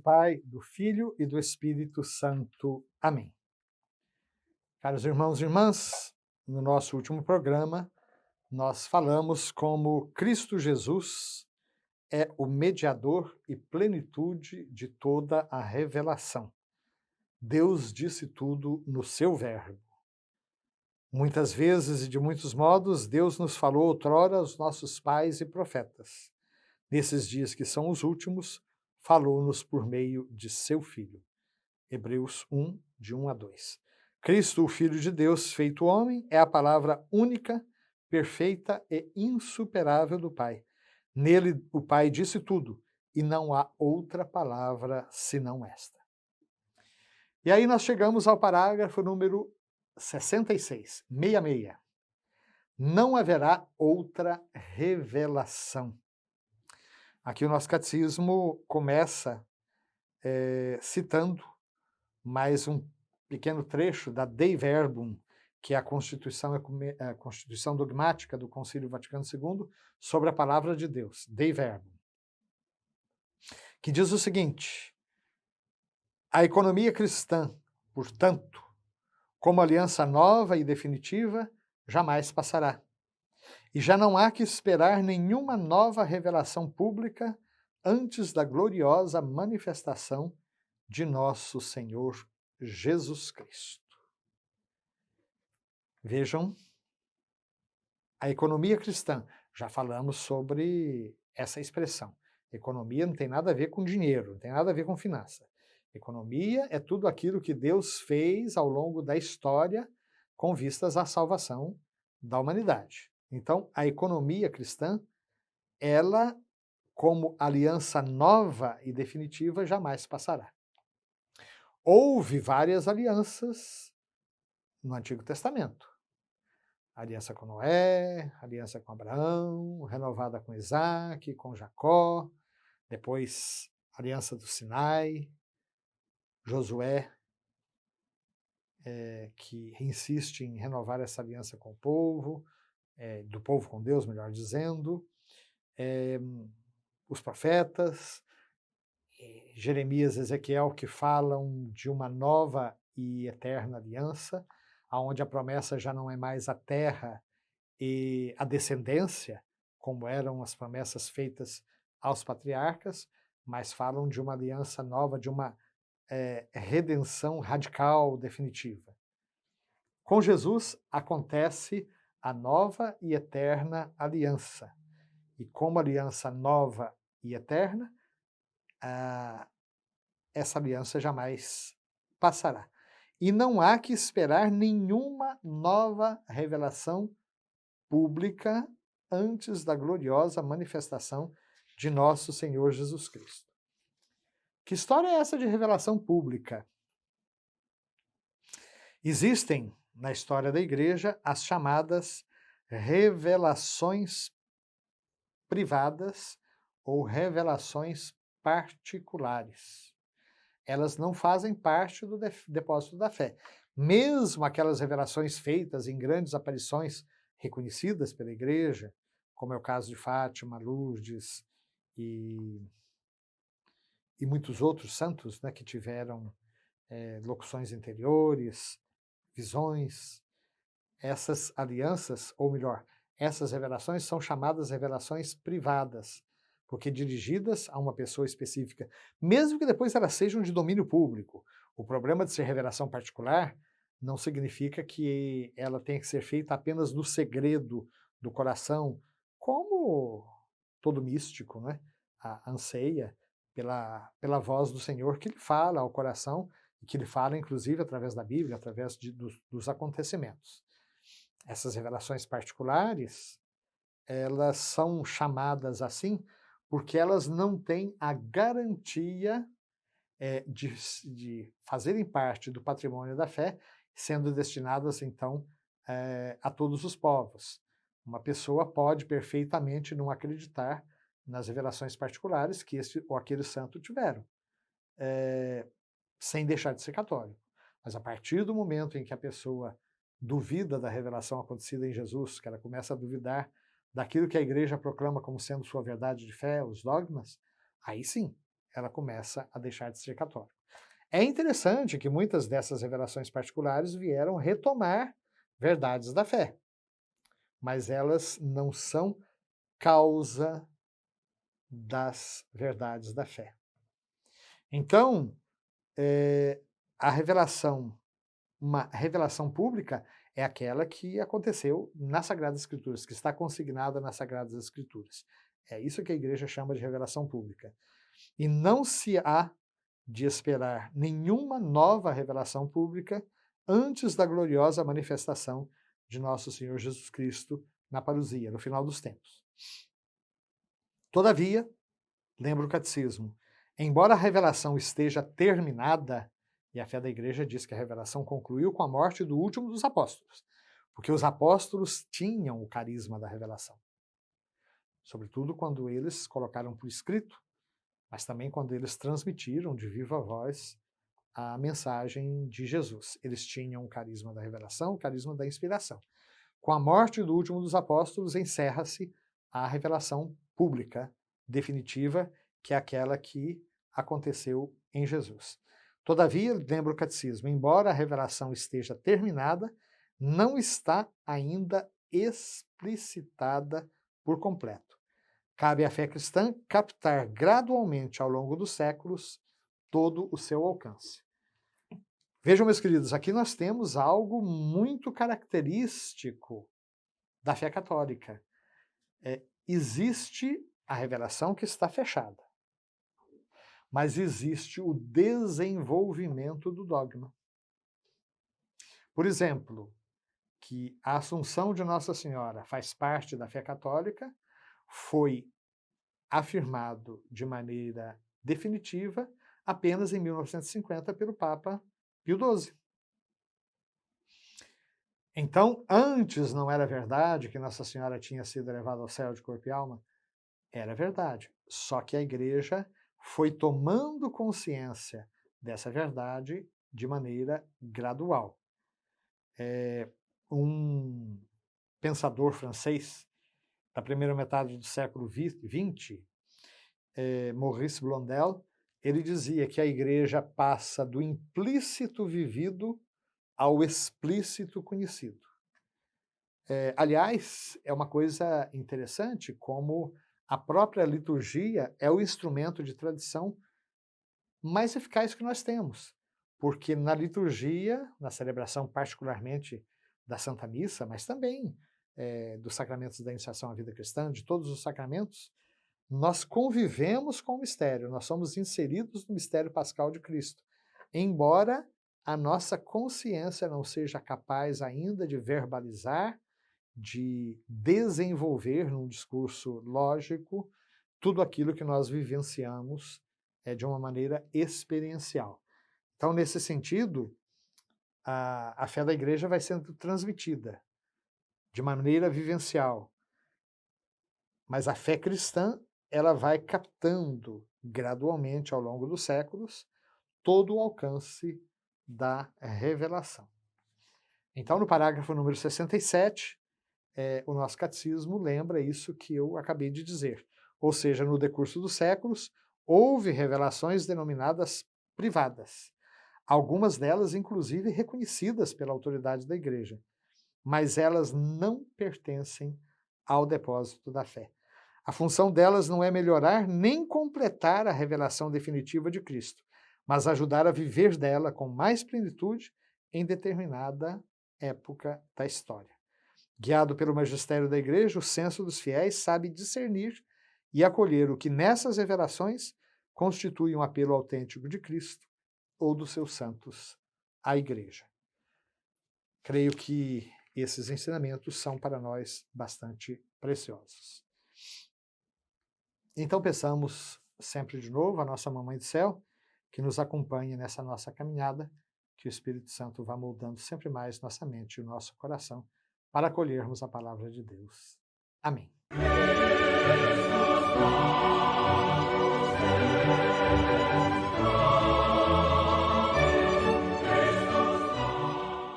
Pai, do Filho e do Espírito Santo. Amém. Caros irmãos e irmãs, no nosso último programa, nós falamos como Cristo Jesus é o mediador e plenitude de toda a revelação. Deus disse tudo no seu Verbo. Muitas vezes e de muitos modos, Deus nos falou outrora aos nossos pais e profetas. Nesses dias que são os últimos, falou-nos por meio de seu Filho. Hebreus 1, de 1 a 2. Cristo, o Filho de Deus, feito homem, é a palavra única, perfeita e insuperável do Pai. Nele o Pai disse tudo, e não há outra palavra senão esta. E aí nós chegamos ao parágrafo número 66, 66. Não haverá outra revelação. Aqui o nosso catecismo começa citando mais um pequeno trecho da Dei Verbum, que é a Constituição dogmática do Concílio Vaticano II sobre a palavra de Deus, Dei Verbum, que diz o seguinte: a economia cristã, portanto, como aliança nova e definitiva, jamais passará. E já não há que esperar nenhuma nova revelação pública antes da gloriosa manifestação de nosso Senhor Jesus Cristo. Vejam, a economia cristã, já falamos sobre essa expressão. Economia não tem nada a ver com dinheiro, não tem nada a ver com finança. Economia é tudo aquilo que Deus fez ao longo da história com vistas à salvação da humanidade. Então, a economia cristã, ela, como aliança nova e definitiva, jamais passará. Houve várias alianças no Antigo Testamento. Aliança com Noé, aliança com Abraão, renovada com Isaac, com Jacó, depois aliança do Sinai, Josué, que insiste em renovar essa aliança com o povo, do povo com Deus, melhor dizendo, os profetas, Jeremias e Ezequiel, que falam de uma nova e eterna aliança, onde a promessa já não é mais a terra e a descendência, como eram as promessas feitas aos patriarcas, mas falam de uma aliança nova, de uma redenção radical, definitiva. Com Jesus acontece a nova e eterna aliança. E como aliança nova e eterna, essa aliança jamais passará. E não há que esperar nenhuma nova revelação pública antes da gloriosa manifestação de nosso Senhor Jesus Cristo. Que história é essa de revelação pública? Existem, na história da Igreja, as chamadas revelações privadas ou revelações particulares. Elas não fazem parte do depósito da fé. Mesmo aquelas revelações feitas em grandes aparições reconhecidas pela Igreja, como é o caso de Fátima, Lourdes e muitos outros santos, né, que tiveram locuções interiores, visões, essas alianças, ou melhor, essas revelações são chamadas revelações privadas, porque dirigidas a uma pessoa específica, mesmo que depois elas sejam de domínio público. O problema de ser revelação particular não significa que ela tenha que ser feita apenas no segredo do coração, como todo místico, né, anseia pela voz do Senhor que lhe fala ao coração, e que lhe fala inclusive através da Bíblia, através dos acontecimentos. Essas revelações particulares, elas são chamadas assim porque elas não têm a garantia de fazerem parte do patrimônio da fé, sendo destinadas, então, a todos os povos. Uma pessoa pode perfeitamente não acreditar nas revelações particulares que esse ou aquele santo tiveram, sem deixar de ser católico. Mas a partir do momento em que a pessoa duvida da revelação acontecida em Jesus, que ela começa a duvidar daquilo que a Igreja proclama como sendo sua verdade de fé, os dogmas, aí sim, ela começa a deixar de ser católica. É interessante que muitas dessas revelações particulares vieram retomar verdades da fé, mas elas não são causa das verdades da fé. Então, a revelação, uma revelação pública, é aquela que aconteceu nas Sagradas Escrituras, que está consignada nas Sagradas Escrituras. É isso que a igreja chama de revelação pública. E não se há de esperar nenhuma nova revelação pública antes da gloriosa manifestação de nosso Senhor Jesus Cristo na parousia, no final dos tempos. Todavia, lembra o catecismo, embora a revelação esteja terminada, e a fé da igreja diz que a revelação concluiu com a morte do último dos apóstolos, porque os apóstolos tinham o carisma da revelação, sobretudo quando eles colocaram por escrito, mas também quando eles transmitiram de viva voz a mensagem de Jesus. Eles tinham o carisma da revelação, o carisma da inspiração. Com a morte do último dos apóstolos, encerra-se a revelação pública, definitiva, que é aquela que aconteceu em Jesus. Todavia, lembra o catecismo, embora a revelação esteja terminada, não está ainda explicitada por completo. Cabe à fé cristã captar gradualmente ao longo dos séculos todo o seu alcance. Vejam, meus queridos, aqui nós temos algo muito característico da fé católica. Existe a revelação que está fechada, mas existe o desenvolvimento do dogma. Por exemplo, que a Assunção de Nossa Senhora faz parte da fé católica, foi afirmado de maneira definitiva apenas em 1950 pelo Papa Pio XII. Então, antes não era verdade que Nossa Senhora tinha sido levada ao céu de corpo e alma? Era verdade, só que a igreja foi tomando consciência dessa verdade de maneira gradual. Um pensador francês da primeira metade do século XX, Maurice Blondel, ele dizia que a igreja passa do implícito vivido ao explícito conhecido. Aliás, é uma coisa interessante como a própria liturgia é o instrumento de tradição mais eficaz que nós temos, porque na liturgia, na celebração particularmente da Santa Missa, mas também dos sacramentos da iniciação à vida cristã, de todos os sacramentos, nós convivemos com o mistério, nós somos inseridos no mistério pascal de Cristo, embora a nossa consciência não seja capaz ainda de verbalizar, de desenvolver num discurso lógico tudo aquilo que nós vivenciamos de uma maneira experiencial. Então, nesse sentido, a fé da igreja vai sendo transmitida de maneira vivencial, mas a fé cristã ela vai captando gradualmente ao longo dos séculos todo o alcance da revelação. Então, no parágrafo número 67, o nosso catecismo lembra isso que eu acabei de dizer. Ou seja, no decurso dos séculos, houve revelações denominadas privadas, algumas delas, inclusive, reconhecidas pela autoridade da igreja, mas elas não pertencem ao depósito da fé. A função delas não é melhorar nem completar a revelação definitiva de Cristo, mas ajudar a viver dela com mais plenitude em determinada época da história. Guiado pelo magistério da igreja, o senso dos fiéis sabe discernir e acolher o que nessas revelações constitui um apelo autêntico de Cristo ou dos seus santos à igreja. Creio que esses ensinamentos são para nós bastante preciosos. Então peçamos sempre de novo a nossa Mamãe do Céu que nos acompanhe nessa nossa caminhada, que o Espírito Santo vá moldando sempre mais nossa mente e o nosso coração para acolhermos a palavra de Deus. Amém.